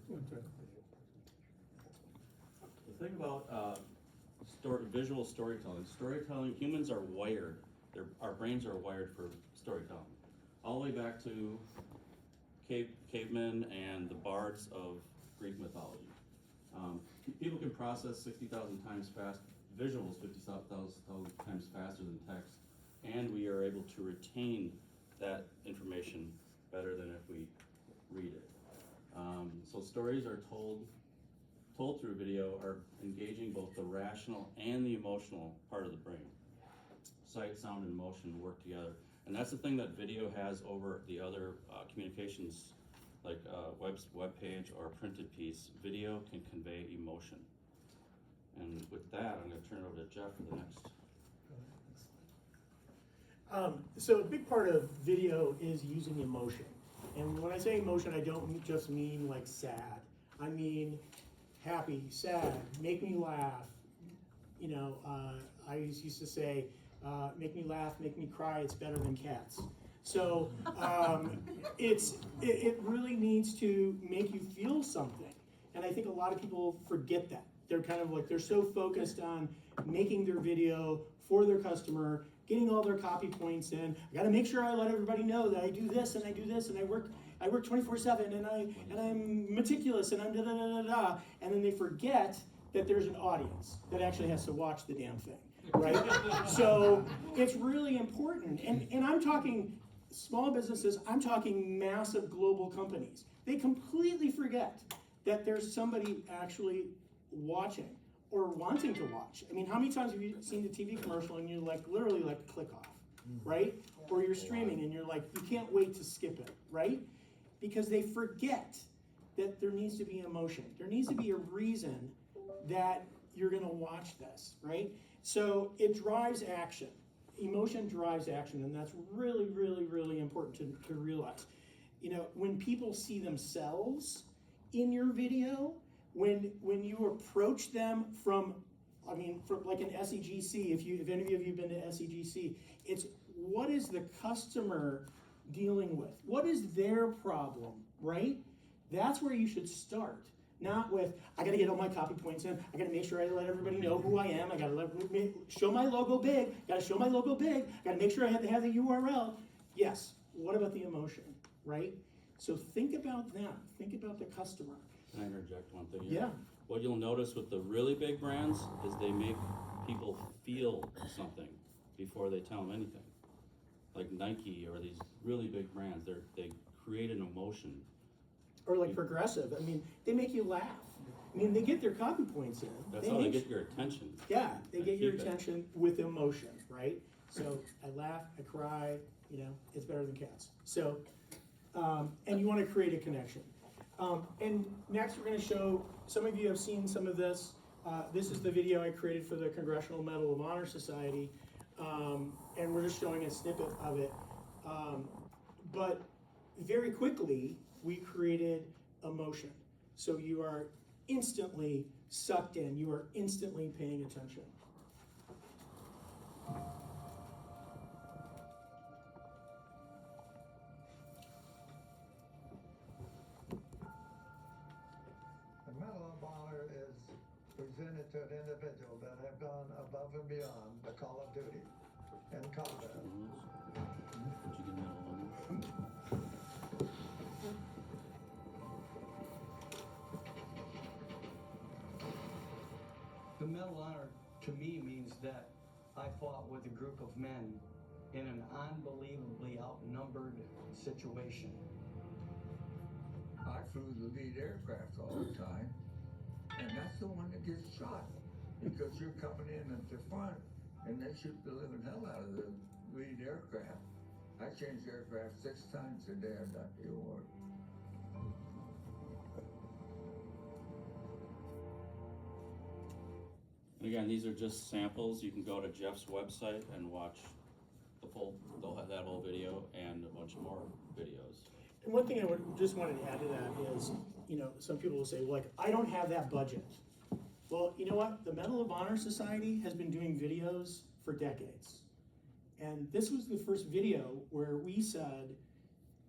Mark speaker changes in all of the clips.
Speaker 1: The thing about visual storytelling, humans are wired, our brains are wired for storytelling. All the way back to cavemen and the bards of Greek mythology. People can process 60,000 times fast, visuals 50,000 times faster than text, and we are able to retain that information better than if we read it. So stories are told through video are engaging both the rational and the emotional part of the brain. Sight, sound, and motion work together. And that's the thing that video has over the other communications, like web page or a printed piece. Video can convey emotion. And with that, I'm going to turn it over to Jeff for the next.
Speaker 2: So a big part of video is using emotion. And when I say emotion, I don't just mean like sad. I mean happy, sad, make me laugh. You know, I used to say, make me laugh, make me cry, it's better than cats. So it really needs to make you feel something. And I think a lot of people forget that. They're kind of like, they're so focused on making their video for their customer, getting all their copy points in. I gotta make sure I let everybody know that I do this and I do this and I work 24/7 and I'm meticulous and I'm da da da da da. And then they forget that there's an audience that actually has to watch the damn thing, right? So it's really important. And I'm talking small businesses, I'm talking massive global companies. They completely forget that there's somebody actually watching or wanting to watch. I mean, how many times have you seen the TV commercial and you're like, literally like click off, right? Or you're streaming and you're like, you can't wait to skip it, right? Because they forget that there needs to be emotion. There needs to be a reason that you're gonna watch this, right? So it drives action. Emotion drives action, and that's really, really, really important to realize. You know, when people see themselves in your video, when you approach them from like an SEGC, if any of you have been to SEGC, it's what is the customer dealing with? What is their problem, right? That's where you should start. Not with, I gotta get all my copy points in, I gotta make sure I let everybody know who I am, I gotta show my logo big, gotta make sure I have to have the URL. Yes, what about the emotion, right? So think about them, think about the customer.
Speaker 1: Can I interject one thing here?
Speaker 2: Yeah.
Speaker 1: What you'll notice with the really big brands is they make people feel something before they tell them anything. Like Nike or these really big brands, they create an emotion.
Speaker 2: Or like Progressive, I mean, they make you laugh. I mean, they get their copy points in.
Speaker 1: That's how they get your attention.
Speaker 2: Yeah, they get your attention with emotion, right? So I laugh, I cry, you know, it's better than cats. So, and you want to create a connection. And next we're going to show, some of you have seen some of this. This is the video I created for the Congressional Medal of Honor Society. And we're just showing a snippet of it. But very quickly, we created emotion. So you are instantly sucked in. You are instantly paying attention.
Speaker 3: The Medal of Honor is presented to an individual that have gone above and beyond the call of duty in combat.
Speaker 1: Did you get Medal of Honor?
Speaker 4: The Medal of Honor to me means that I fought with a group of men in an unbelievably outnumbered situation.
Speaker 5: I flew the lead aircraft all the time, and that's the one that gets shot because you're coming in at the front and they shoot the living hell out of the lead aircraft. I changed aircraft 6 times a day I got the award.
Speaker 1: And again, these are just samples. You can go to Jeff's website and watch they'll have that whole video and a bunch more videos.
Speaker 2: And one thing I just wanted to add to that is, you know, some people will say, well, like, I don't have that budget. Well, you know what? The Medal of Honor Society has been doing videos for decades. And this was the first video where we said,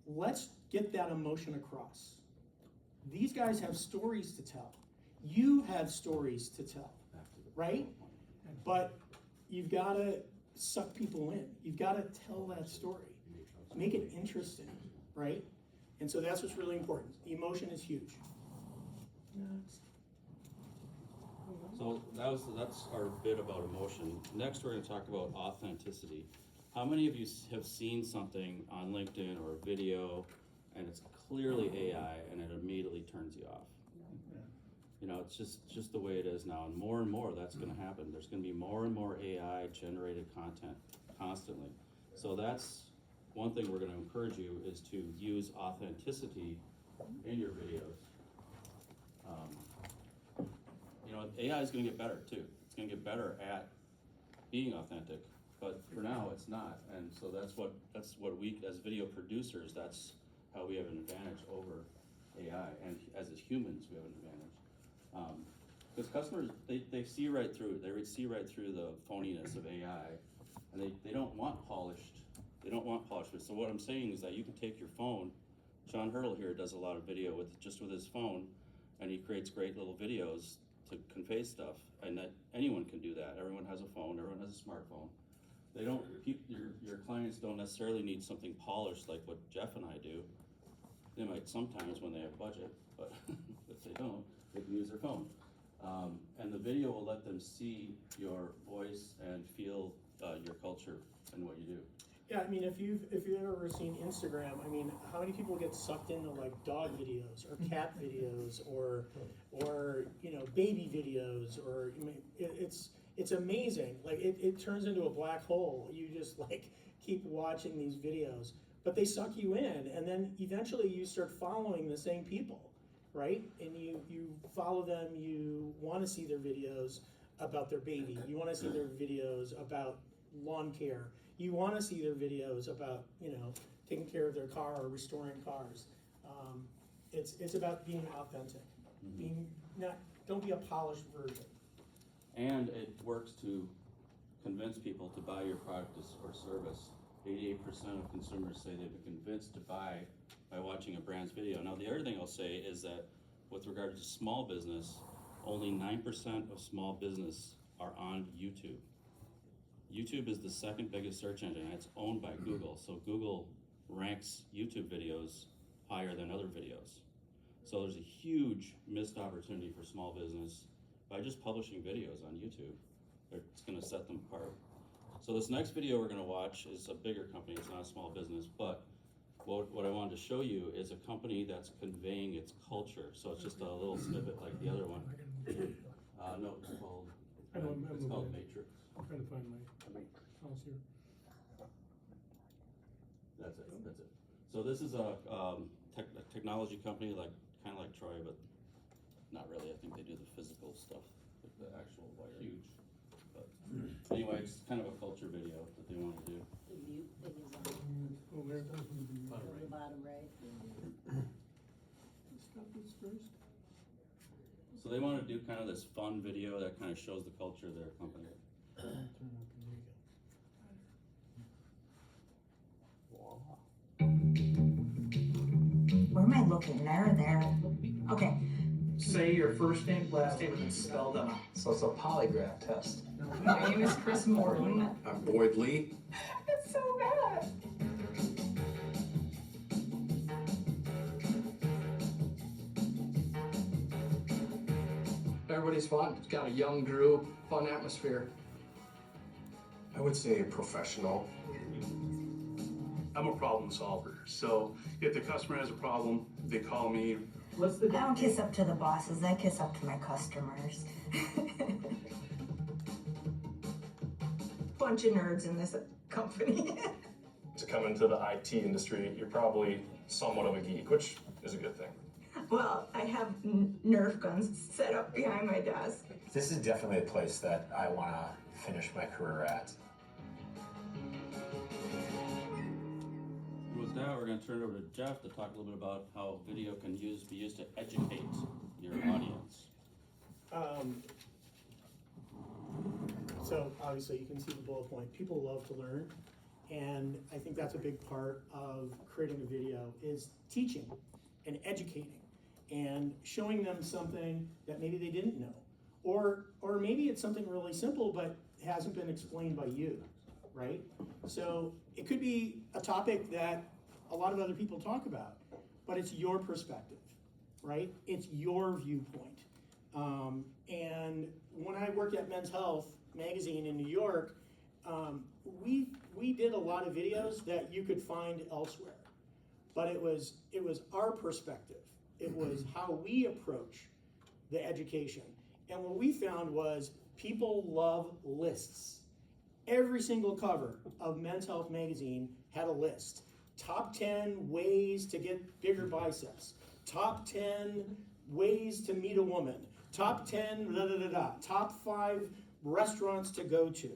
Speaker 2: let's get that emotion across. These guys have stories to tell. You have stories to tell, right? But you've got to suck people in. You've got to tell that story. Make it interesting, right? And so that's what's really important. The emotion is huge.
Speaker 1: So that's our bit about emotion. Next, we're going to talk about authenticity. How many of you have seen something on LinkedIn or a video, and it's clearly AI, and it immediately turns you off? You know, it's just the way it is now, and more that's going to happen. There's going to be more and more AI generated content constantly. So that's one thing we're going to encourage you is to use authenticity in your videos. You know, AI is going to get better too. It's going to get better at being authentic, but for now it's not. And so that's what we as video producers, that's how we have an advantage over AI, and as humans we have an advantage. Because customers, they see right through it. They see right through the phoniness of AI, and they don't want polished. They don't want polished. So what I'm saying is that you can take your phone. Sean Hurl here does a lot of video with his phone, and he creates great little videos to convey stuff, and that anyone can do that. Everyone has a phone. Everyone has a smartphone. They don't. Your clients don't necessarily need something polished like what Jeff and I do. They might sometimes when they have budget, but if they don't, they can use their phone. And the video will let them see your voice and feel your culture and what you do.
Speaker 2: Yeah, I mean, if you've ever seen Instagram, I mean, how many people get sucked into like dog videos or cat videos or you know, baby videos, or I mean, it's amazing. Like it turns into a black hole. You just like keep watching these videos, but they suck you in, and then eventually you start following the same people, right? And you follow them. You want to see their videos about their baby. You want to see their videos about lawn care. You want to see their videos about, you know, taking care of their car or restoring cars. It's about being authentic. Don't be a polished version.
Speaker 1: And it works to convince people to buy your product or service. 88% of consumers say they've been convinced to buy by watching a brand's video. Now, the other thing I'll say is that with regard to small business, only 9% of small business are on YouTube. YouTube is the second biggest search engine, and it's owned by Google. So Google ranks YouTube videos higher than other videos. So there's a huge missed opportunity for small business by just publishing videos on YouTube. It's going to set them apart. So this next video we're going to watch is a bigger company. It's not a small business, but what I wanted to show you is a company that's conveying its culture. So it's just a little snippet like the other one. No, it's called Matrix.
Speaker 2: I'm trying to find my house here.
Speaker 1: That's it. So this is a technology company, kind of like Troy, but not really. I think they do the physical stuff, like the actual wire. Huge. But anyway, it's kind of a culture video that they want to do.
Speaker 6: The mute thing is on the bottom right.
Speaker 2: Stop this first.
Speaker 1: So they want to do kind of this fun video that kind of shows the culture of their company.
Speaker 7: Where am I looking? There. Okay.
Speaker 8: Say your first name, last name, and then spell them out. So it's a polygraph test.
Speaker 7: My name is Chris Morton.
Speaker 9: I'm Boyd Lee.
Speaker 7: It's so bad.
Speaker 8: Everybody's fun. It's got a young group, fun atmosphere.
Speaker 9: I would say professional.
Speaker 10: I'm a problem solver. So if the customer has a problem, they call me.
Speaker 8: What's the
Speaker 7: I don't kiss up to the bosses. I kiss up to my customers. Bunch of nerds in this company.
Speaker 10: To come into the IT industry, you're probably somewhat of a geek, which is a good thing.
Speaker 7: Well, I have Nerf guns set up behind my desk.
Speaker 9: This is definitely a place that I want to finish my career at.
Speaker 1: With that, we're going to turn it over to Jeff to talk a little bit about how video can be used to educate your audience.
Speaker 2: So obviously you can see the bullet point. People love to learn, and I think that's a big part of creating a video is teaching and educating. and showing them something that maybe they didn't know. Or maybe it's something really simple but hasn't been explained by you, right? So it could be a topic that a lot of other people talk about, but it's your perspective, right? It's your viewpoint. And when I worked at Men's Health magazine in New York, we did a lot of videos that you could find elsewhere, but it was our perspective. It was how we approach the education. And what we found was people love lists. Every single cover of Men's Health magazine had a list. Top 10 ways to get bigger biceps. Top 10 ways to meet a woman. Top 10 da da da da. Top 5 restaurants to go to.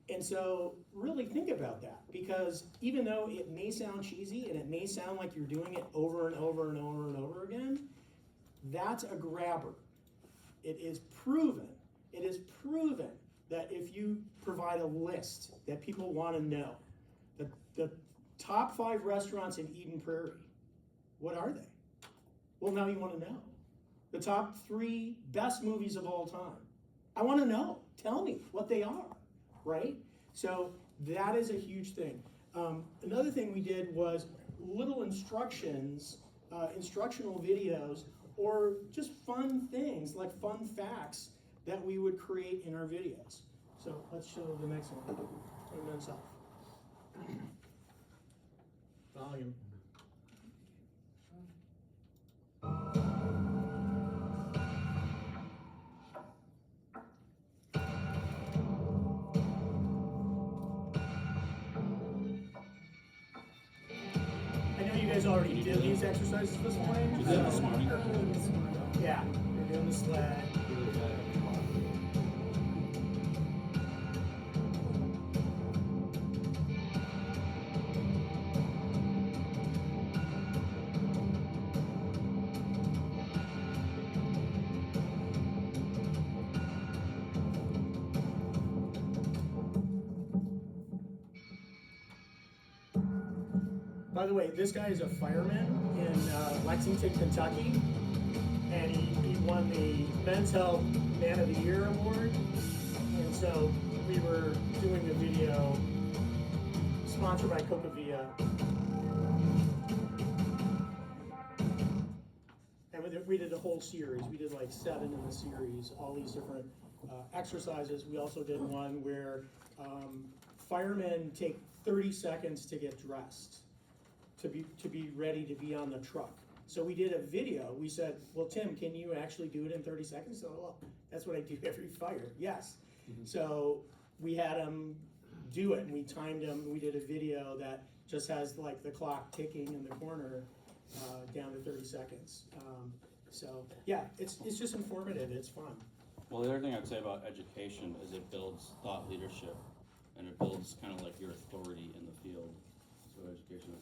Speaker 2: And so really think about that, because even though it may sound cheesy and it may sound like you're doing it over and over and over and over again, that's a grabber. It is proven that if you provide a list that people want to know, the top 5 restaurants in Eden Prairie, what are they? Well, now you want to know. The top 3 best movies of all time. I want to know. Tell me what they are, right? So that is a huge thing. Another thing we did was little instructions, instructional videos, or just fun things like fun facts that we would create in our videos. So let's show the next one. Turn Men's Health. Volume. I know you guys already did these exercises this morning.
Speaker 1: You did this morning?
Speaker 2: Yeah, you're doing the sled. By the way, this guy is a fireman in Lexington, Kentucky, and he won the Men's Health Man of the Year award. And so we were doing the video sponsored by Coca-Via. And we did a whole series. We did like 7 in the series, all these different exercises. We also did one where firemen take 30 seconds to get dressed, to be ready to be on the truck. So we did a video. We said, well, Tim, can you actually do it in 30 seconds? So, well, that's what I do every fire. Yes. Mm-hmm. So we had him do it, and we timed him. We did a video that just has like the clock ticking in the corner down to 30 seconds. So yeah, it's just informative. It's fun.
Speaker 1: Well, the other thing I'd say about education is it builds thought leadership, and it builds kind of like your authority in the field. So education.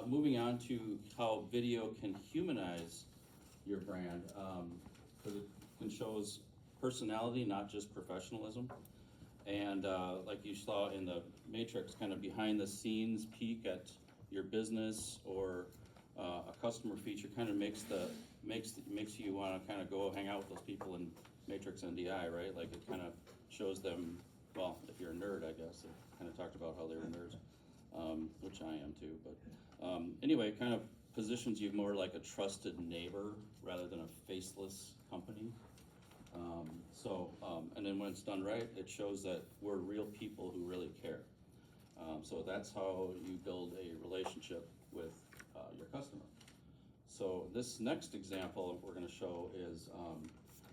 Speaker 1: Moving on to how video can humanize your brand, because it shows personality, not just professionalism. And like you saw in the Matrix, kind of behind the scenes peek at your business or a customer feature kind of makes you want to kind of go hang out with those people in Matrix NDI, right? Like it kind of shows them, well, if you're a nerd, I guess, it kind of talked about how they were nerds, which I am too, but anyway, it kind of positions you more like a trusted neighbor rather than a faceless company. And then when it's done right, it shows that we're real people who really care. So that's how you build a relationship with your customer. So this next example we're going to show is,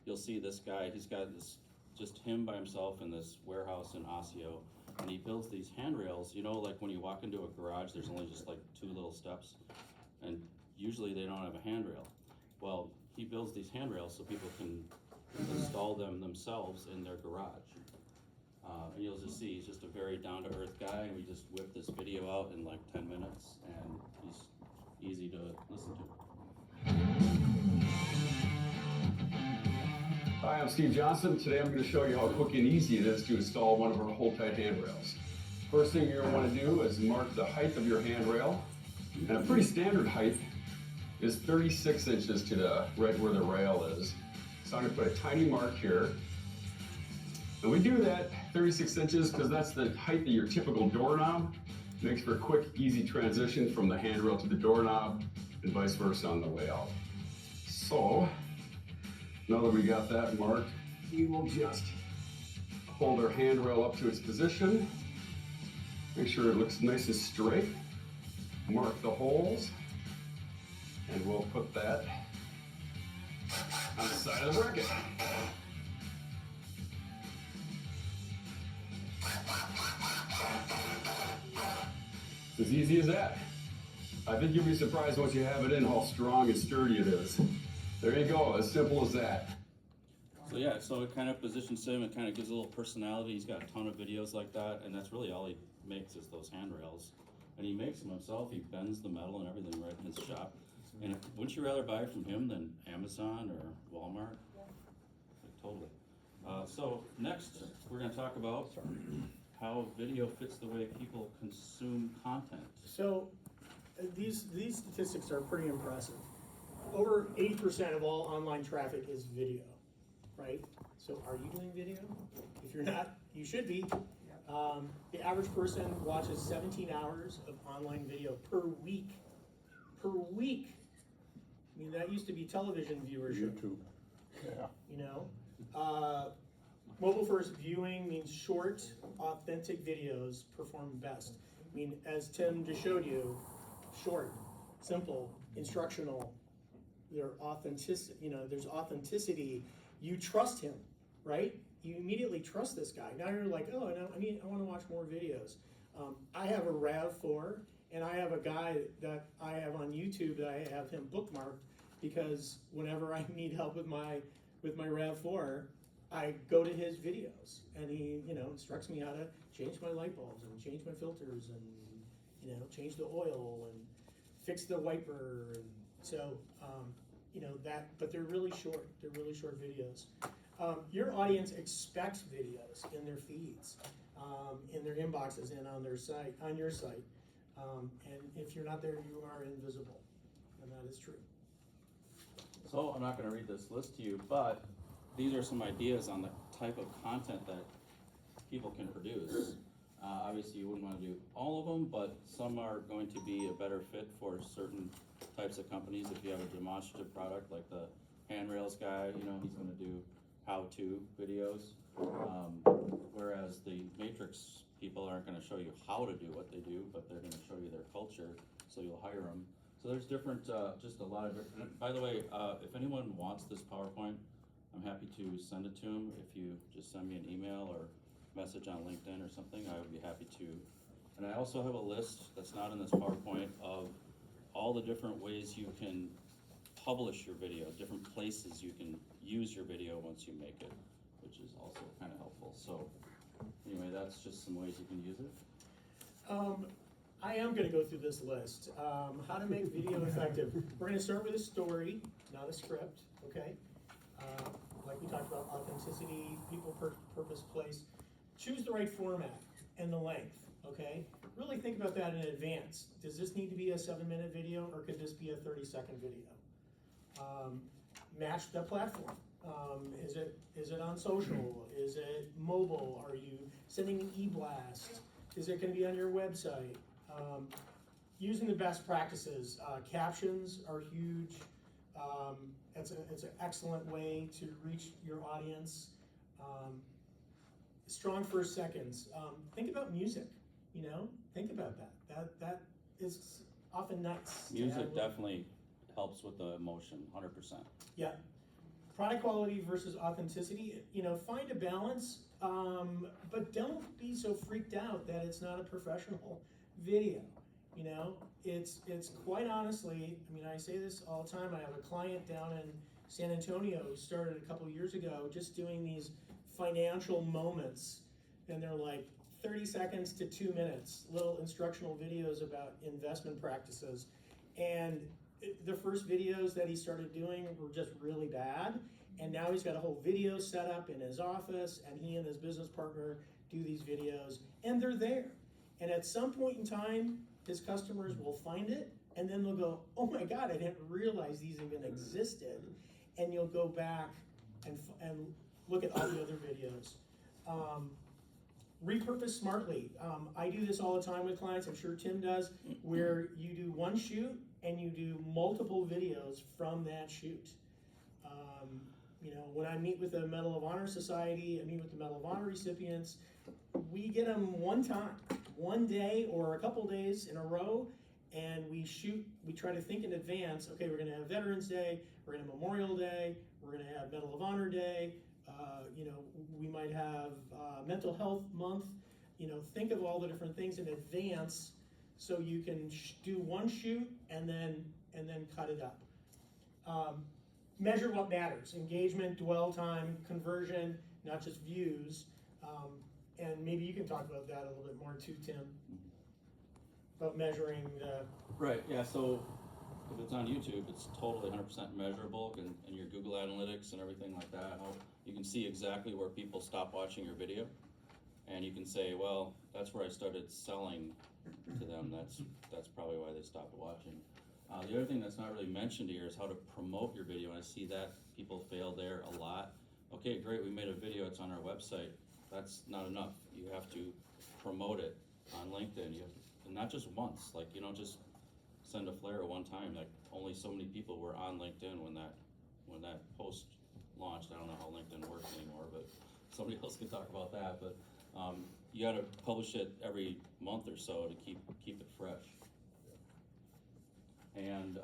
Speaker 1: you'll see this guy, he's got this, just him by himself in this warehouse in Osseo, and he builds these handrails. You know, like when you walk into a garage, there's only just like 2 little steps, and usually they don't have a handrail. Well, he builds these handrails so people can install them themselves in their garage. And you'll just see he's just a very down-to-earth guy, and we just whipped this video out in like 10 minutes, and he's easy to listen to.
Speaker 11: Hi, I'm Steve Johnson. Today I'm going to show you how quick and easy it is to install one of our hold-tight handrails. First thing you're going to want to do is mark the height of your handrail, and a pretty standard height is 36 inches to the right where the rail is. So I'm gonna put a tiny mark here. And we do that 36 inches because that's the height of your typical doorknob. Makes for a quick, easy transition from the handrail to the doorknob and vice versa on the way out. So, now that we got that marked, we will just hold our handrail up to its position. Make sure it looks nice and straight. Mark the holes. And we'll put that on the side of the bracket. It's as easy as that. I think you'll be surprised once you have it in how strong and sturdy it is. There you go, as simple as that.
Speaker 1: So yeah, so it kind of positions him, it kind of gives a little personality. He's got a ton of videos like that, and that's really all he makes is those handrails. And he makes them himself, he bends the metal and everything right in his shop. And wouldn't you rather buy from him than Amazon or Walmart? Like, totally. So next, we're gonna talk about how video fits the way people consume content.
Speaker 2: So these statistics are pretty impressive. Over 80% of all online traffic is video, right? So are you doing video? If you're not, you should be. The average person watches 17 hours of online video per week. Per week. I mean, that used to be television viewership.
Speaker 6: YouTube. Yeah.
Speaker 2: You know? Mobile first viewing means short, authentic videos perform best. I mean, as Tim just showed you, short, simple, instructional, there's authenticity. You trust him, right? You immediately trust this guy. Now you're like, oh, I want to watch more videos. I have a RAV4, and I have a guy that I have on YouTube that I have him bookmarked because whenever I need help with my RAV4, I go to his videos, and he, instructs me how to change my light bulbs and change my filters and, change the oil and fix the wiper. And so, but they're really short. They're really short videos. Your audience expects videos in their feeds, in their inboxes, and on your site. And if you're not there, you are invisible, and that is true.
Speaker 1: So I'm not gonna read this list to you, but these are some ideas on the type of content that people can produce. Obviously, you wouldn't want to do all of them, but some are going to be a better fit for certain types of companies. If you have a demonstrative product like the handrails guy, he's going to do how-to videos. Whereas the Matrix people aren't going to show you how to do what they do, but they're going to show you their culture, so you'll hire them. So there's different, just a lot of different. By the way, if anyone wants this PowerPoint, I'm happy to send it to them. If you just send me an email or message on LinkedIn or something, I would be happy to. And I also have a list that's not in this PowerPoint of all the different ways you can publish your video, different places you can use your video once you make it, which is also kind of helpful. So anyway, that's just some ways you can use it.
Speaker 2: I am going to go through this list. How to make video effective. We're going to start with a story, not a script, okay? Like we talked about, authenticity, people, purpose, place. Choose the right format and the length, okay? Really think about that in advance. Does this need to be a 7-minute video, or could this be a 30-second video? Match the platform. Is it on social? Is it mobile? Are you sending an e-blast? Is it going to be on your website? Using the best practices. Captions are huge. It's an excellent way to reach your audience. Strong first seconds. Think about music, think about that. That is often nice.
Speaker 1: Music definitely helps with the emotion, 100%.
Speaker 2: Yeah. Product quality versus authenticity, find a balance, but don't be so freaked out that it's not a professional video. It's quite honestly, I say this all the time. I have a client down in San Antonio who started a couple years ago just doing these financial moments, and they're like 30 seconds to 2 minutes, little instructional videos about investment practices. And the first videos that he started doing were just really bad, and now he's got a whole video set up in his office, and he and his business partner do these videos, and they're there. And at some point in time, his customers will find it, and then they'll go, oh my God, I didn't realize these even existed. And you'll go back and look at all the other videos. Repurpose smartly. I do this all the time with clients, I'm sure Tim does, where you do one shoot and you do multiple videos from that shoot. You know, when I meet with the Medal of Honor Society, I meet with the Medal of Honor recipients, we get them one time, one day or a couple days in a row, and we try to think in advance, okay, we're gonna have Veterans Day, we're gonna have Memorial Day, we're gonna have Medal of Honor Day, you know, we might have Mental Health Month. You know, think of all the different things in advance so you can do one shoot and then cut it up. Measure what matters: engagement, dwell time, conversion, not just views. And maybe you can talk about that a little bit more too, Tim, about measuring the...
Speaker 1: Right, yeah, so if it's on YouTube, it's totally 100% measurable, and your Google Analytics and everything like that, you can see exactly where people stop watching your video, and you can say, well, that's where I started selling to them, that's probably why they stopped watching. The other thing that's not really mentioned here is how to promote your video, and I see that people fail there a lot. Okay, great, we made a video, it's on our website. That's not enough. You have to promote it on LinkedIn. And not just once, like you don't just send a flare one time. Like only so many people were on LinkedIn when that post launched. I don't know how LinkedIn works anymore, but somebody else can talk about that. But you got to publish it every month or so to keep it fresh. And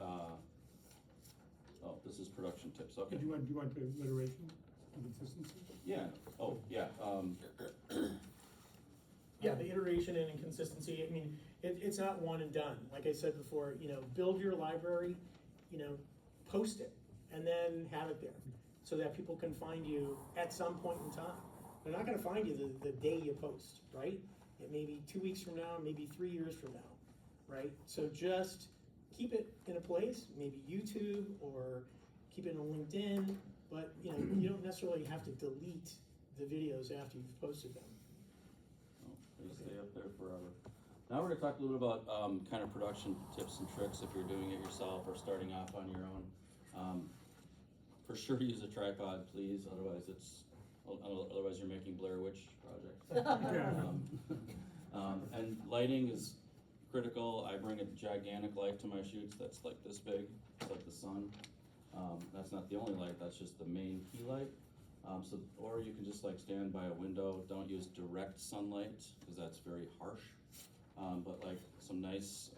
Speaker 1: this is production tips. Okay.
Speaker 6: Do you want the iteration and consistency?
Speaker 1: Yeah. Oh, yeah.
Speaker 2: Yeah, the iteration and inconsistency. I mean, it's not one and done. Like I said before, you know, build your library, you know, post it, and then have it there so that people can find you at some point in time. They're not going to find you the day you post, right? It may be 2 weeks from now, maybe 3 years from now, right? So just keep it in a place, maybe YouTube, or keep it on LinkedIn, but you know, you don't necessarily have to delete the videos after you've posted them.
Speaker 1: They stay up there forever. Now we're going to talk a little bit about kind of production tips and tricks if you're doing it yourself or starting off on your own. For sure, use a tripod, please. Otherwise, you're making Blair Witch projects. And lighting is critical. I bring a gigantic light to my shoots that's like this big. It's like the sun. That's not the only light. That's just the main key light. Or you can just like stand by a window. Don't use direct sunlight because that's very harsh. But like some nice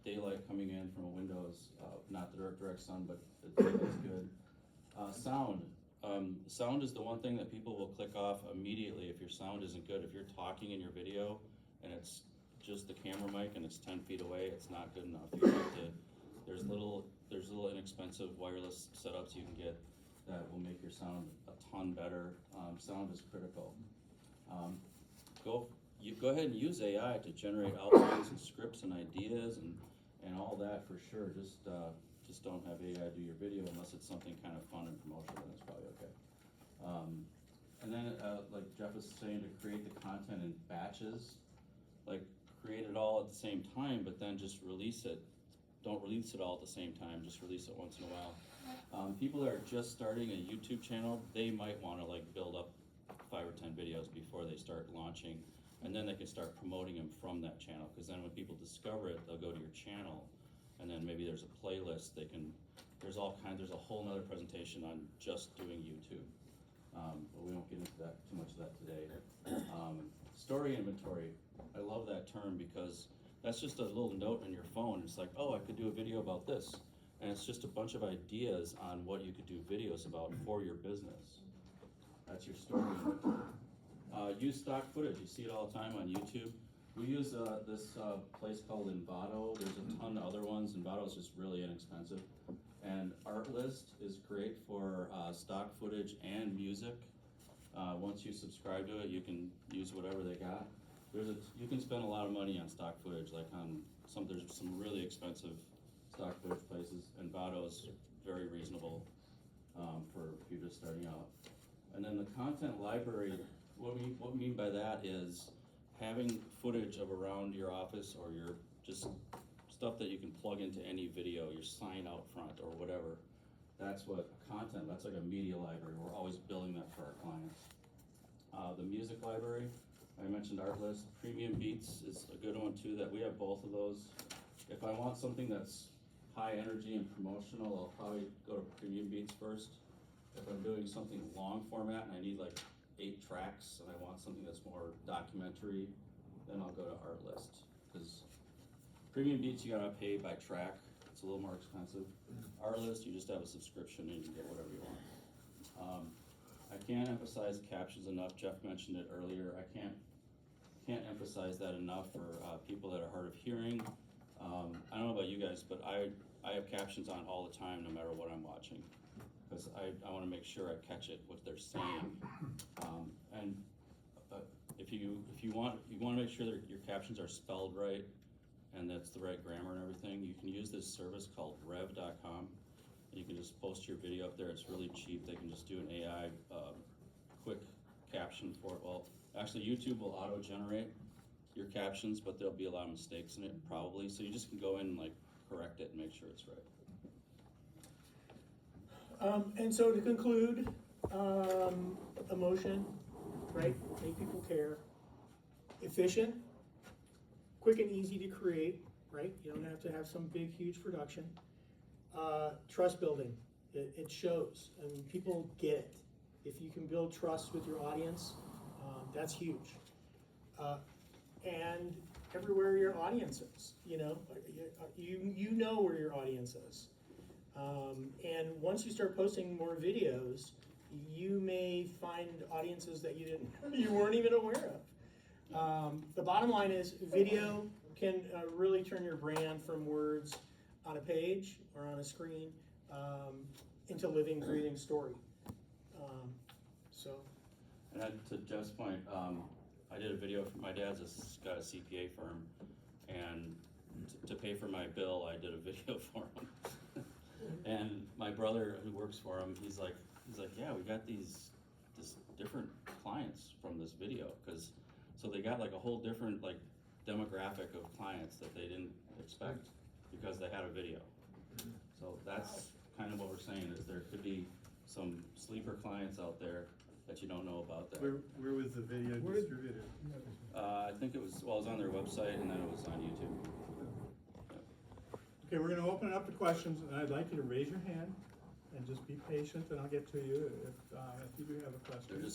Speaker 1: daylight coming in from a window is not the direct sun, but it's good. Sound. Sound is the one thing that people will click off immediately if your sound isn't good. If you're talking in your video and it's just the camera mic and it's 10 feet away, it's not good enough. You have to, there's little inexpensive wireless setups you can get that will make your sound a ton better. Sound is critical. Go ahead and use AI to generate outlines and scripts and ideas and all that for sure. Just don't have AI do your video unless it's something kind of fun and promotional, then it's probably okay. And then like Jeff was saying, to create the content in batches, like create it all at the same time, but then just release it. Don't release it all at the same time, just release it once in a while. People that are just starting a YouTube channel, they might want to like build up 5 or 10 videos before they start launching, and then they can start promoting them from that channel, because then when people discover it, they'll go to your channel, and then maybe there's a playlist there's a whole nother presentation on just doing YouTube. But we won't get into that too much of that today. Story inventory, I love that term because that's just a little note on your phone. It's like, oh, I could do a video about this. And it's just a bunch of ideas on what you could do videos about for your business. That's your story inventory. Use stock footage. You see it all the time on YouTube. We use this place called Envato. There's a ton of other ones. Envato is just really inexpensive. And Artlist is great for stock footage and music. Once you subscribe to it, you can use whatever they got. You can spend a lot of money on stock footage, like there's some really expensive stock footage places, and Envato is very reasonable for if you're just starting out. And then the content library, what we mean by that is having footage of around your office or your just stuff that you can plug into any video, your sign out front or whatever. That's what content, that's like a media library. We're always building that for our clients. The music library, I mentioned Artlist. Premium Beats is a good one too, that we have both of those. If I want something that's high energy and promotional, I'll probably go to Premium Beats first. If I'm doing something long format and I need like 8 tracks and I want something that's more documentary, then I'll go to Artlist. Because Premium Beats, you gotta pay by track. It's a little more expensive. Artlist, you just have a subscription and you can get whatever you want. I can't emphasize captions enough. Jeff mentioned it earlier. I can't emphasize that enough for people that are hard of hearing. I don't know about you guys, but I have captions on all the time, no matter what I'm watching, because I want to make sure I catch it what they're saying. And if you want to make sure that your captions are spelled right and that's the right grammar and everything, you can use this service called rev.com. You can just post your video up there. It's really cheap. They can just do an AI quick caption for it. Well, actually YouTube will auto-generate your captions, but there'll be a lot of mistakes in it probably. So you just can go in and like correct it and make sure it's right.
Speaker 2: And so to conclude, emotion, right? Make people care. Efficient, quick and easy to create, right? You don't have to have some big, huge production. Trust building, it shows, and people get it. If you can build trust with your audience, that's huge. And everywhere your audience is, you know where your audience is. And once you start posting more videos, you may find audiences that you weren't even aware of. The bottom line is video can really turn your brand from words on a page or on a screen into living, breathing story.
Speaker 1: And then to Jeff's point, I did a video for my dad's got a CPA firm, and to pay for my bill, I did a video for him. And my brother who works for him, he's like, yeah, we got these different clients from this video, so they got like a whole different like demographic of clients that they didn't expect because they had a video. So that's kind of what we're saying, is there could be some sleeper clients out there that you don't know about. That
Speaker 6: Where was the video distributed?
Speaker 1: I think it was on their website, and then it was on YouTube.
Speaker 6: Okay, we're gonna open it up to questions, and I'd like you to raise your hand and just be patient, and I'll get to you if you do have a question.